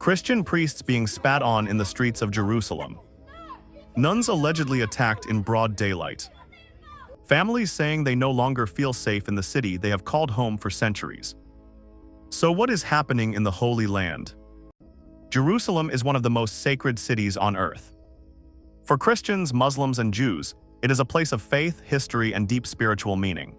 Christian priests being spat on in the streets of Jerusalem. Nuns allegedly attacked in broad daylight. Families saying they no longer feel safe in the city they have called home for centuries. So what is happening in the Holy Land? Jerusalem is one of the most sacred cities on earth. For Christians, Muslims, and Jews, it is a place of faith, history, and deep spiritual meaning.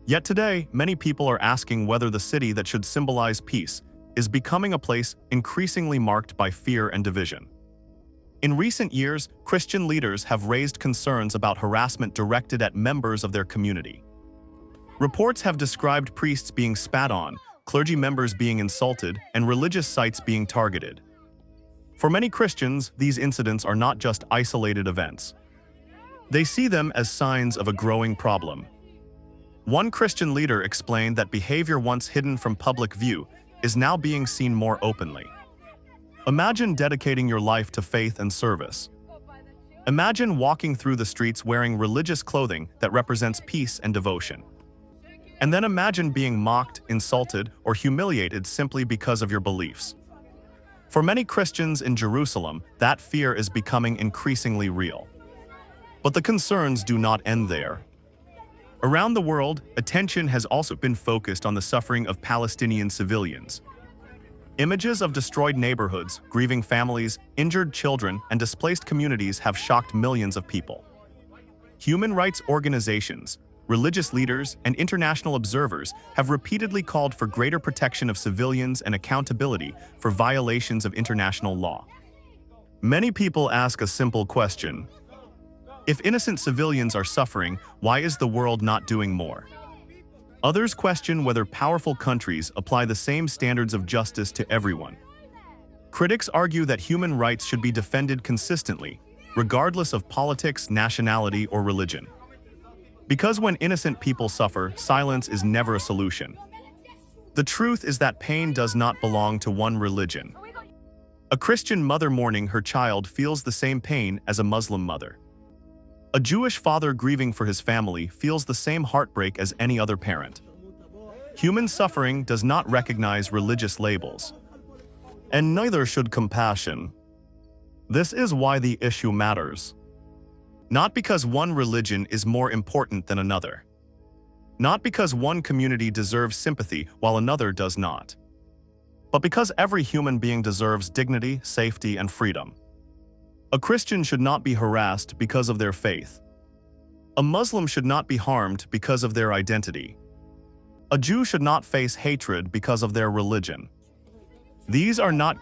Yet today, many people are asking whether the city that should symbolize peace is becoming a place increasingly marked by fear and division. In recent years, Christian leaders have raised concerns about harassment directed at members of their community. Reports have described priests being spat on, clergy members being insulted, and religious sites being targeted. For many Christians, these incidents are not just isolated events. They see them as signs of a growing problem. One Christian leader explained that behavior once hidden from public view is now being seen more openly. Imagine dedicating your life to faith and service. Imagine walking through the streets wearing religious clothing that represents peace and devotion. And then imagine being mocked, insulted, or humiliated simply because of your beliefs. For many Christians in Jerusalem, that fear is becoming increasingly real. But the concerns do not end there. Around the world, attention has also been focused on the suffering of Palestinian civilians. Images of destroyed neighborhoods, grieving families, injured children, and displaced communities have shocked millions of people. Human rights organizations, religious leaders, and international observers have repeatedly called for greater protection of civilians and accountability for violations of international law. Many people ask a simple question: if innocent civilians are suffering, why is the world not doing more? Others question whether powerful countries apply the same standards of justice to everyone. Critics argue that human rights should be defended consistently, regardless of politics, nationality, or religion. Because when innocent people suffer, silence is never a solution. The truth is that pain does not belong to one religion. A Christian mother mourning her child feels the same pain as a Muslim mother. A Jewish father grieving for his family feels the same heartbreak as any other parent. Human suffering does not recognize religious labels. And neither should compassion. This is why the issue matters. Not because one religion is more important than another. Not because one community deserves sympathy while another does not. But because every human being deserves dignity, safety, and freedom. A Christian should not be harassed because of their faith. A Muslim should not be harmed because of their identity. A Jew should not face hatred because of their religion. These are not